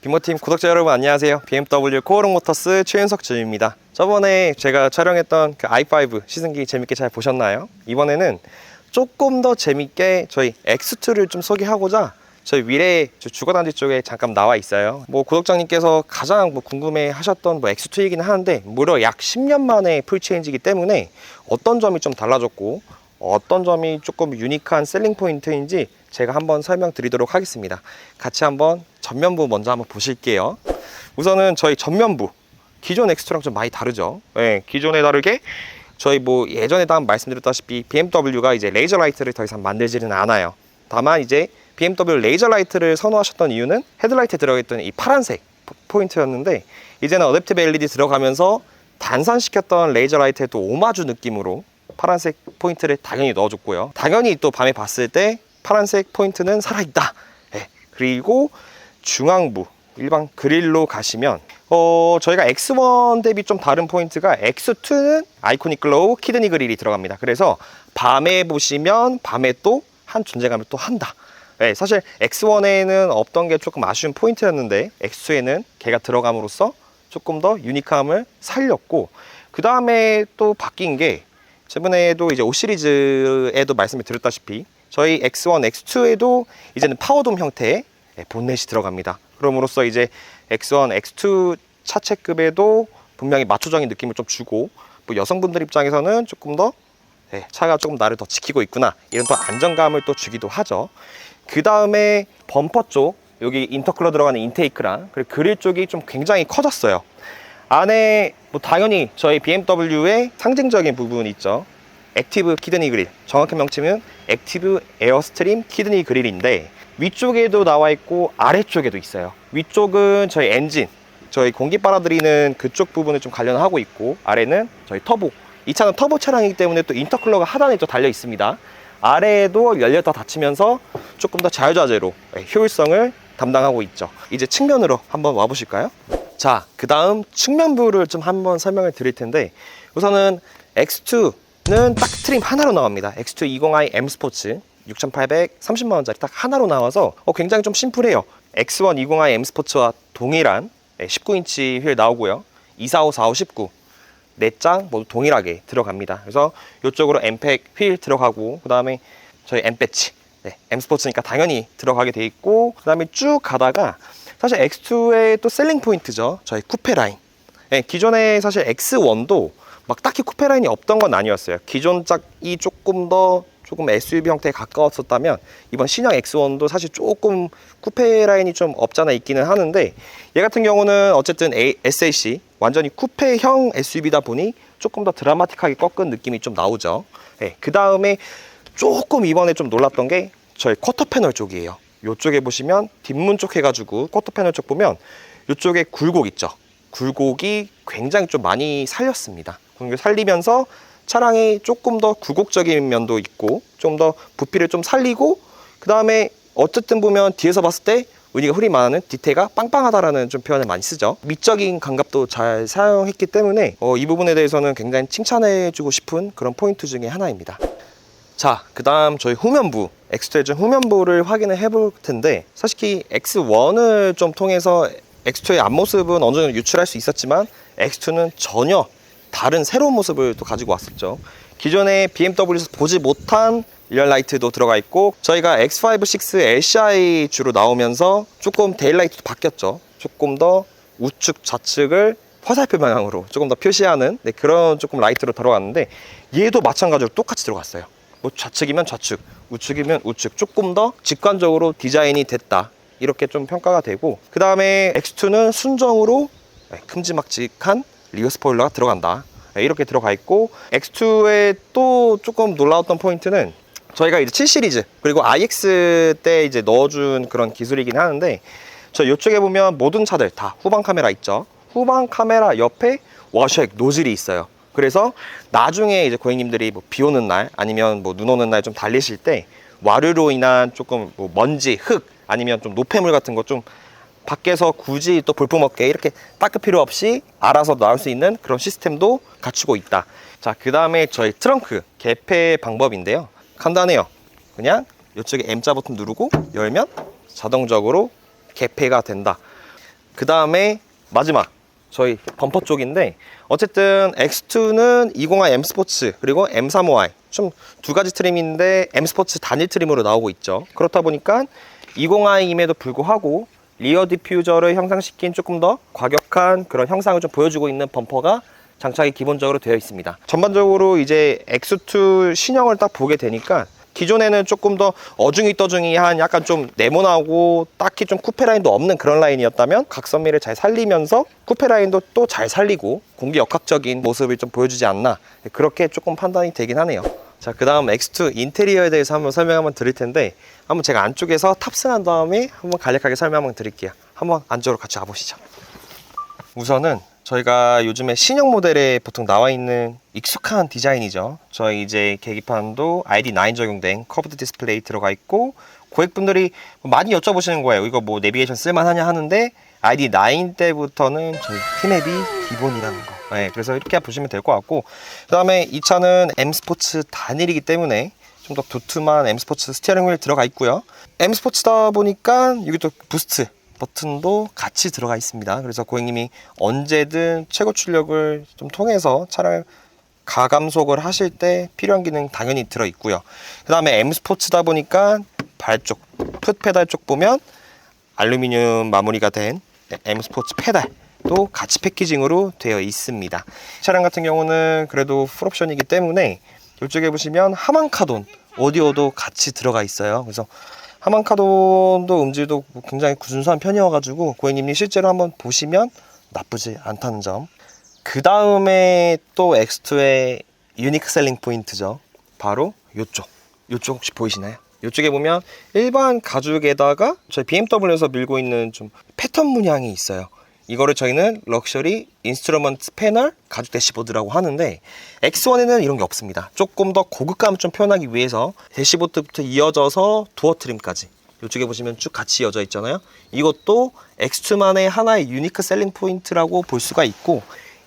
빅모팀 구독자 여러분 안녕하세요. BMW 코오롱 모터스 최윤석 주임입니다. 저번에 제가 촬영했던 그 i5 시승기 재밌게 잘 보셨나요? 이번에는 조금 더 재밌게 저희 X2를 좀 소개하고자 저희 미래 주거단지 쪽에 잠깐 나와 있어요. 구독자님께서 가장 궁금해 하셨던 X2이긴 하는데 무려 약 10년 만에 풀체인지이기 때문에 어떤 점이 좀 달라졌고 어떤 점이 조금 유니크한 셀링 포인트인지 제가 한번 설명드리도록 하겠습니다. 같이 한번 전면부 먼저 한번 보실게요. 우선은 저희 전면부 기존 X2랑 좀 많이 다르죠. 네, 기존에 다르게 저희 예전에도 한번 말씀드렸다시피 BMW가 이제 레이저 라이트를 더 이상 만들지는 않아요. 다만 이제 BMW 레이저 라이트를 선호하셨던 이유는 헤드라이트에 들어있던 이 파란색 포인트였는데 이제는 어댑티브 LED 들어가면서 단선시켰던 레이저 라이트의 또 오마주 느낌으로 파란색 포인트를 당연히 넣어줬고요. 당연히 또 밤에 봤을 때 파란색 포인트는 살아있다. 네. 그리고 중앙부 일반 그릴로 가시면 저희가 X1 대비 좀 다른 포인트가 X2는 아이코닉 글로우 키드니 그릴이 들어갑니다. 그래서 밤에 보시면 밤에 또 한 존재감을 또 한다. 네, 사실 X1에는 없던 게 조금 아쉬운 포인트였는데 X2에는 걔가 들어감으로써 조금 더 유니크함을 살렸고, 그 다음에 또 바뀐 게 저번에도 이제 5 시리즈에도 말씀을 드렸다시피 저희 X1, X2에도 이제는 파워돔 형태의 본넷이 들어갑니다. 그럼으로써 이제 X1, X2 차체급에도 분명히 마초적인 느낌을 좀 주고, 여성분들 입장에서는 조금 더 차가 조금 나를 더 지키고 있구나 이런 또 안정감을 또 주기도 하죠. 그 다음에 범퍼 쪽 여기 인터쿨러 들어가는 인테이크랑 그리고 그릴 쪽이 좀 굉장히 커졌어요. 안에 당연히 저희 BMW의 상징적인 부분이 있죠. 액티브 키드니 그릴, 정확히 명칭은 액티브 에어스트림 키드니 그릴인데 위쪽에도 나와 있고 아래쪽에도 있어요. 위쪽은 저희 엔진, 저희 공기 빨아들이는 그쪽 부분을 좀 관련하고 있고, 아래는 저희 터보, 이 차는 터보 차량이기 때문에 또 인터쿨러가 하단에 또 달려 있습니다. 아래에도 열렸다 닫히면서 조금 더 자유자재로 효율성을 담당하고 있죠. 이제 측면으로 한번 와보실까요? 자, 그 다음 측면부를 좀 한번 설명을 드릴 텐데, 우선은 X2는 딱 트림 하나로 나옵니다. X2 20i M 스포츠 6,830만원짜리 딱 하나로 나와서 굉장히 좀 심플해요. X1 20i M 스포츠와 동일한 19인치 휠 나오고요. 245, 45, 19 4장 모두 동일하게 들어갑니다. 그래서 이쪽으로 M팩 휠 들어가고, 그 다음에 저희 M 배치, M 스포츠니까 당연히 들어가게 돼 있고, 그 다음에 쭉 가다가 사실 X2의 또 셀링 포인트죠. 저희 쿠페 라인. 기존에 사실 X1도 막 딱히 쿠페 라인이 없던 건 아니었어요. 기존 짝이 조금 SUV 형태에 가까웠었다면 이번 신형 X1도 사실 조금 쿠페 라인이 좀 없잖아 있기는 하는데, 얘 같은 경우는 어쨌든 SAC 완전히 쿠페형 SUV다 보니 조금 더 드라마틱하게 꺾은 느낌이 좀 나오죠. 그 다음에 조금 이번에 좀 놀랐던 게 저희 쿼터 패널 쪽이에요. 이쪽에 보시면 뒷문 쪽 해가지고 쿼터 패널 쪽 보면 이쪽에 굴곡 있죠. 굴곡이 굉장히 좀 많이 살렸습니다. 살리면서 차량이 조금 더 굴곡적인 면도 있고 좀 더 부피를 좀 살리고, 그 다음에 어쨌든 보면 뒤에서 봤을 때 우리가 흔히 말하는 디테일가 빵빵하다라는 좀 표현을 많이 쓰죠. 미적인 감각도 잘 사용했기 때문에 이 부분에 대해서는 굉장히 칭찬해주고 싶은 그런 포인트 중에 하나입니다. 자, 그 다음 저희 후면부, X2의 좀 후면부를 확인을 해볼 텐데, 솔직히 X1을 좀 통해서 X2의 앞모습은 어느 정도 유출할 수 있었지만 X2는 전혀 다른 새로운 모습을 또 가지고 왔었죠. 기존에 BMW에서 보지 못한 리얼 라이트도 들어가 있고, 저희가 X5, 6 LCI 주로 나오면서 조금 데일라이트도 바뀌었죠. 조금 더 우측 좌측을 화살표 방향으로 조금 더 표시하는 그런 조금 라이트로 들어갔는데, 얘도 마찬가지로 똑같이 들어갔어요. 좌측이면 좌측, 우측이면 우측, 조금 더 직관적으로 디자인이 됐다 이렇게 좀 평가가 되고, 그 다음에 X2는 순정으로 큼지막직한 리어 스포일러가 들어간다 이렇게 들어가 있고, X2에 또 조금 놀라웠던 포인트는 저희가 이제 7 시리즈 그리고 IX 때 이제 넣어준 그런 기술이긴 하는데, 저 이쪽에 보면 모든 차들 다 후방 카메라 있죠. 후방 카메라 옆에 워셔액 노즐이 있어요. 그래서 나중에 이제 고객님들이 비 오는 날 아니면 눈 오는 날 좀 달리실 때 와류로 인한 조금 먼지, 흙 아니면 좀 노폐물 같은 거 좀 밖에서 굳이 또 볼품없게 이렇게 닦을 필요 없이 알아서 나올 수 있는 그런 시스템도 갖추고 있다. 자, 그 다음에 저희 트렁크 개폐 방법인데요. 간단해요. 그냥 이쪽에 M자 버튼 누르고 열면 자동적으로 개폐가 된다. 그 다음에 마지막 저희 범퍼 쪽인데, 어쨌든 X2는 205i M 스포츠 그리고 M35i 좀 두 가지 트림인데 M 스포츠 단일 트림으로 나오고 있죠. 그렇다 보니까 205i임에도 불구하고 리어 디퓨저를 형상시킨 조금 더 과격한 그런 형상을 좀 보여주고 있는 범퍼가 장착이 기본적으로 되어 있습니다. 전반적으로 이제 X2 신형을 딱 보게 되니까 기존에는 조금 더 어중이떠중이한 약간 좀 네모나고 딱히 좀 쿠페 라인도 없는 그런 라인이었다면, 각선미를 잘 살리면서 쿠페 라인도 또 잘 살리고 공기역학적인 모습을 좀 보여주지 않나, 그렇게 조금 판단이 되긴 하네요. 자, 그 다음 X2 인테리어에 대해서 한번 설명 한번 드릴 텐데, 한번 제가 안쪽에서 탑승한 다음에 한번 간략하게 설명 한번 드릴게요. 한번 안쪽으로 같이 와보시죠. 우선은 저희가 요즘에 신형 모델에 보통 나와 있는 익숙한 디자인이죠. 저희 이제 계기판도 ID9 적용된 커브드 디스플레이 들어가 있고, 고객분들이 많이 여쭤보시는 거예요. 이거 뭐 내비게이션 쓸만하냐 하는데, ID9 때부터는 저희 티맵이 기본이라는 거. 네, 그래서 이렇게 보시면 될 것 같고, 그 다음에 이 차는 M 스포츠 단일이기 때문에 좀 더 두툼한 M 스포츠 스티어링 휠 들어가 있고요. M 스포츠다 보니까 여기 또 부스트 버튼도 같이 들어가 있습니다. 그래서 고객님이 언제든 최고 출력을 좀 통해서 차량을 가감속을 하실 때 필요한 기능 당연히 들어 있고요. 그 다음에 M 스포츠다 보니까 발 쪽, 풋 페달 쪽 보면 알루미늄 마무리가 된 M 스포츠 페달도 같이 패키징으로 되어 있습니다. 차량 같은 경우는 그래도 풀옵션이기 때문에 이쪽에 보시면 하만카돈 오디오도 같이 들어가 있어요. 그래서 하만카돈도 음질도 굉장히 준수한 편이어가지고 고객님이 실제로 한번 보시면 나쁘지 않다는 점. 그 다음에 또 X2의 유니크 셀링 포인트죠. 바로 요쪽 혹시 보이시나요? 이쪽에 보면 일반 가죽에다가 저희 BMW에서 밀고 있는 좀 패턴 문양이 있어요. 이거를 저희는 럭셔리 인스트루먼트 패널 가죽 대시보드라고 하는데, X1에는 이런 게 없습니다. 조금 더 고급감을 좀 표현하기 위해서 대시보드부터 이어져서 도어 트림까지 이쪽에 보시면 쭉 같이 이어져 있잖아요. 이것도 X2만의 하나의 유니크 셀링 포인트라고 볼 수가 있고,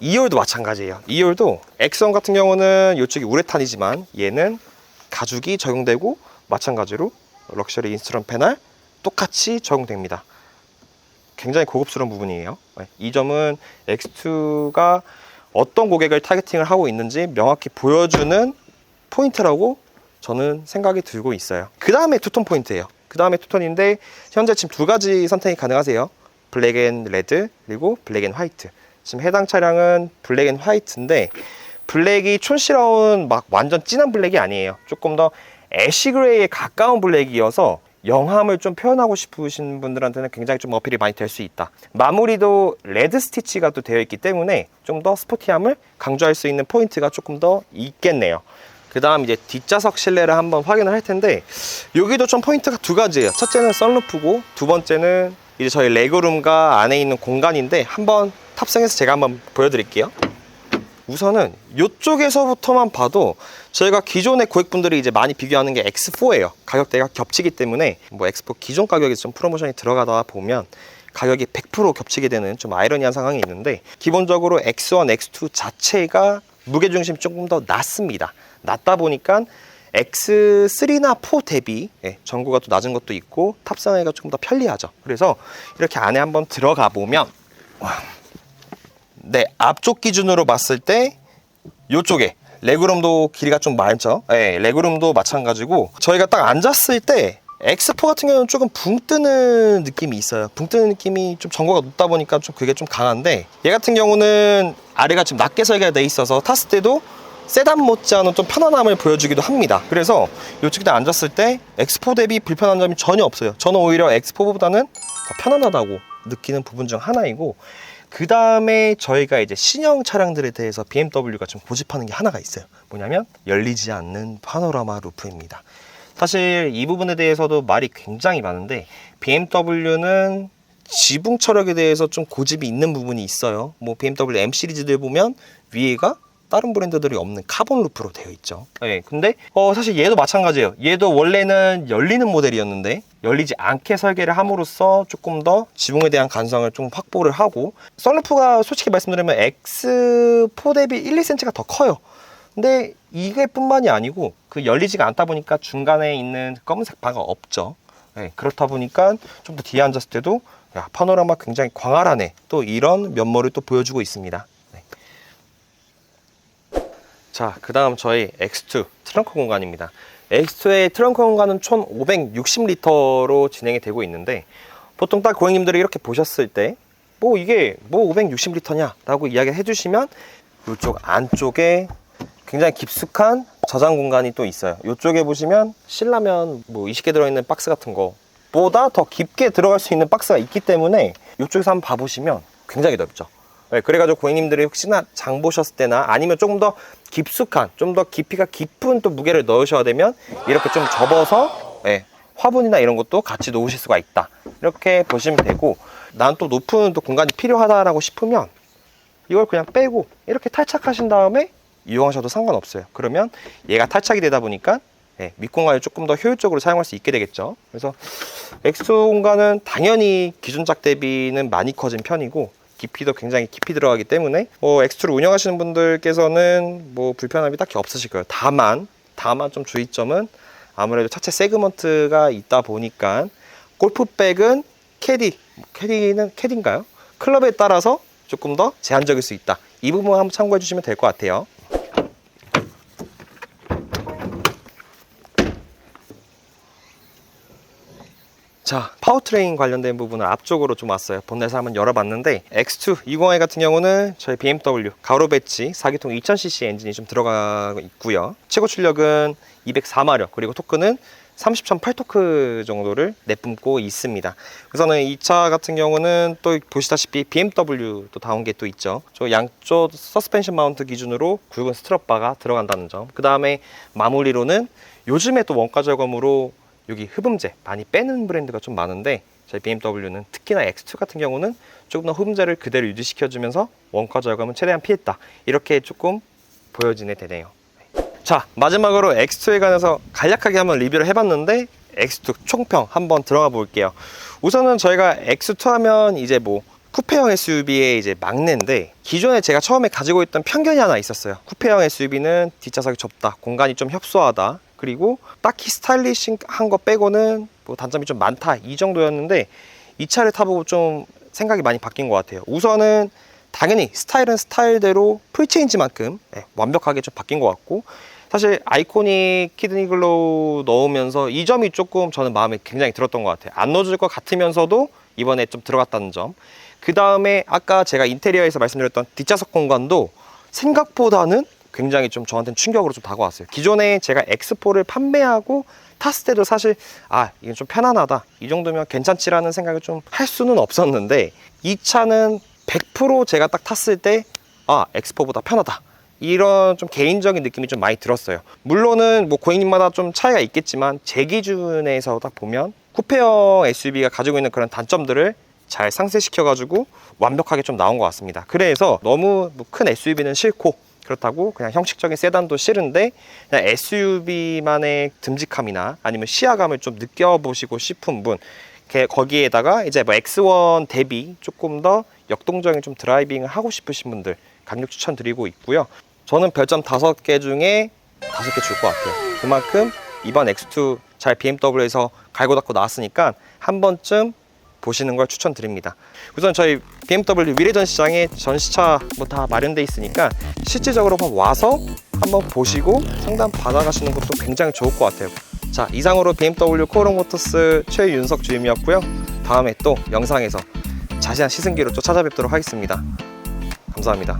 2열도 마찬가지예요. 2열도 X1 같은 경우는 이쪽이 우레탄이지만 얘는 가죽이 적용되고, 마찬가지로 럭셔리 인스트루먼트 패널 똑같이 적용됩니다. 굉장히 고급스러운 부분이에요. 이 점은 X2가 어떤 고객을 타겟팅을 하고 있는지 명확히 보여주는 포인트라고 저는 생각이 들고 있어요. 그 다음에 투톤 포인트예요. 그 다음에 투톤인데 현재 지금 두 가지 선택이 가능하세요. 블랙 앤 레드 그리고 블랙 앤 화이트. 지금 해당 차량은 블랙 앤 화이트인데, 블랙이 촌스러운 막 완전 진한 블랙이 아니에요. 조금 더 애쉬 그레이에 가까운 블랙이어서 영함을 좀 표현하고 싶으신 분들한테는 굉장히 좀 어필이 많이 될 수 있다. 마무리도 레드 스티치가 또 되어 있기 때문에 좀 더 스포티함을 강조할 수 있는 포인트가 조금 더 있겠네요. 그 다음 이제 뒷좌석 실내를 한번 확인을 할 텐데, 여기도 좀 포인트가 두 가지예요. 첫째는 썬루프고, 두 번째는 이제 저희 레그룸과 안에 있는 공간인데, 한번 탑승해서 제가 한번 보여드릴게요. 우선은 이쪽에서부터만 봐도 저희가 기존의 고객분들이 이제 많이 비교하는 게 X4예요. 가격대가 겹치기 때문에 뭐 X4 기존 가격에 좀 프로모션이 들어가다 보면 가격이 100% 겹치게 되는 좀 아이러니한 상황이 있는데, 기본적으로 X1, X2 자체가 무게중심이 조금 더 낮습니다. 낮다 보니까 X3나 4 대비 전고가 또 낮은 것도 있고 탑승하기가 조금 더 편리하죠. 그래서 이렇게 안에 한번 들어가 보면, 네, 앞쪽 기준으로 봤을 때 이쪽에 레그룸도 길이가 좀 많죠. 네, 레그룸도 마찬가지고, 저희가 딱 앉았을 때 X4 같은 경우는 조금 붕 뜨는 느낌이 있어요. 붕 뜨는 느낌이 좀 전고가 높다 보니까 좀 그게 좀 강한데, 얘 같은 경우는 아래가 좀 낮게 설계가 돼 있어서 탔을 때도 세단 못지않은 좀 편안함을 보여주기도 합니다. 그래서 이쪽에 앉았을 때 X4 대비 불편한 점이 전혀 없어요. 저는 오히려 X4보다는 더 편안하다고 느끼는 부분 중 하나이고, 그 다음에 저희가 이제 신형 차량들에 대해서 BMW가 좀 고집하는 게 하나가 있어요. 뭐냐면 열리지 않는 파노라마 루프입니다. 사실 이 부분에 대해서도 말이 굉장히 많은데, BMW는 지붕 철학에 대해서 좀 고집이 있는 부분이 있어요. 뭐 BMW M 시리즈들 보면 위에가 다른 브랜드들이 없는 카본 루프로 되어 있죠. 네, 근데 사실 얘도 마찬가지예요. 얘도 원래는 열리는 모델이었는데 열리지 않게 설계를 함으로써 조금 더 지붕에 대한 가능성을 좀 확보를 하고, 썬루프가 솔직히 말씀드리면 X4 대비 1, 2cm가 더 커요. 근데 이게 뿐만이 아니고 그 열리지가 않다 보니까 중간에 있는 검은색 바가 없죠. 네, 그렇다 보니까 좀 더 뒤에 앉았을 때도 야, 파노라마 굉장히 광활하네. 또 이런 면모를 또 보여주고 있습니다. 네. 자, 그 다음 저희 X2 트렁크 공간입니다. X2의 트렁크 공간은 총 560리터로 진행이 되고 있는데, 보통 딱 고객님들이 이렇게 보셨을 때 뭐 이게 뭐 560리터냐 라고 이야기 해주시면, 이쪽 안쪽에 굉장히 깊숙한 저장 공간이 또 있어요. 이쪽에 보시면 신라면 뭐 20개 들어있는 박스 같은 거 보다 더 깊게 들어갈 수 있는 박스가 있기 때문에 이쪽에서 한번 봐보시면 굉장히 넓죠. 네, 그래가지고 고객님들이 혹시나 장 보셨을 때나 아니면 조금 더 깊숙한, 좀 더 깊이가 깊은 또 무게를 넣으셔야 되면 이렇게 좀 접어서, 네, 화분이나 이런 것도 같이 놓으실 수가 있다, 이렇게 보시면 되고, 난 또 높은 또 공간이 필요하다라고 싶으면 이걸 그냥 빼고 이렇게 탈착하신 다음에 이용하셔도 상관없어요. 그러면 얘가 탈착이 되다 보니까, 네, 밑공간을 조금 더 효율적으로 사용할 수 있게 되겠죠. 그래서 X2 공간은 당연히 기존작 대비는 많이 커진 편이고, 깊이도 굉장히 깊이 들어가기 때문에 뭐 X2를 운영하시는 분들께서는 뭐 불편함이 딱히 없으실 거예요. 다만 좀 주의점은 아무래도 차체 세그먼트가 있다 보니까 골프백은 캐디인가요? 클럽에 따라서 조금 더 제한적일 수 있다. 이 부분 한번 참고해 주시면 될 것 같아요. 자, 파워트레인 관련된 부분은 앞쪽으로 좀 왔어요. 본넷을 한번 열어봤는데, X2 250i 같은 경우는 저희 BMW 가로 배치 4기통 2000cc 엔진이 좀 들어가고 있고요. 최고 출력은 204마력, 그리고 토크는 30.8토크 정도를 내뿜고 있습니다. 우선은 이 차 같은 경우는 또 보시다시피 BMW 또 다운 게 또 있죠. 저 양쪽 서스펜션 마운트 기준으로 굵은 스트럿바가 들어간다는 점. 그 다음에 마무리로는 요즘에 또 원가 절감으로 여기 흡음재 많이 빼는 브랜드가 좀 많은데, 저희 BMW는 특히나 X2 같은 경우는 조금 더 흡음재를 그대로 유지시켜주면서 원가 절감은 최대한 피했다, 이렇게 조금 보여지게 되네요. 자, 마지막으로 X2에 관해서 간략하게 한번 리뷰를 해봤는데, X2 총평 한번 들어가 볼게요. 우선은 저희가 X2 하면 이제 뭐 쿠페형 SUV의 이제 막내인데, 기존에 제가 처음에 가지고 있던 편견이 하나 있었어요. 쿠페형 SUV는 뒷좌석이 좁다, 공간이 좀 협소하다, 그리고 딱히 스타일리시한 거 빼고는 뭐 단점이 좀 많다, 이 정도였는데, 이 차를 타보고 좀 생각이 많이 바뀐 것 같아요. 우선은 당연히 스타일은 스타일대로 풀체인지만큼, 네, 완벽하게 좀 바뀐 것 같고, 사실 아이코닉 키드니 글로우 넣으면서 이 점이 조금 저는 마음에 굉장히 들었던 것 같아요. 안 넣어줄 것 같으면서도 이번에 좀 들어갔다는 점. 그 다음에 아까 제가 인테리어에서 말씀드렸던 뒷좌석 공간도 생각보다는 굉장히 좀 저한테는 충격으로 좀 다가왔어요. 기존에 제가 X4를 판매하고 탔을 때도 사실 이건 좀 편안하다, 이 정도면 괜찮지라는 생각을 좀 할 수는 없었는데, 이 차는 100% 제가 딱 탔을 때 X4보다 편하다, 이런 좀 개인적인 느낌이 좀 많이 들었어요. 물론은 뭐 고객님마다 좀 차이가 있겠지만, 제 기준에서 딱 보면 쿠페형 SUV가 가지고 있는 그런 단점들을 잘 상쇄시켜 가지고 완벽하게 좀 나온 것 같습니다. 그래서 너무 뭐 큰 SUV는 싫고, 그렇다고 그냥 형식적인 세단도 싫은데, 그냥 SUV만의 듬직함이나 아니면 시야감을 좀 느껴보시고 싶은 분, 거기에다가 이제 뭐 X1 대비 조금 더 역동적인 좀 드라이빙을 하고 싶으신 분들 강력 추천드리고 있고요. 저는 별점 5개 중에 5개 줄 것 같아요. 그만큼 이번 X2 잘 BMW에서 갈고 닦고 나왔으니까 한 번쯤 보시는 걸 추천드립니다. 우선 저희 BMW 미래전 시장에 전시차 뭐 다 마련돼 있으니까 실질적으로 한번 와서 한번 보시고 상담 받아가시는 것도 굉장히 좋을 것 같아요. 자, 이상으로 BMW 코오롱 모터스 최윤석 주임이었고요. 다음에 또 영상에서 자세한 시승기로 또 찾아뵙도록 하겠습니다. 감사합니다.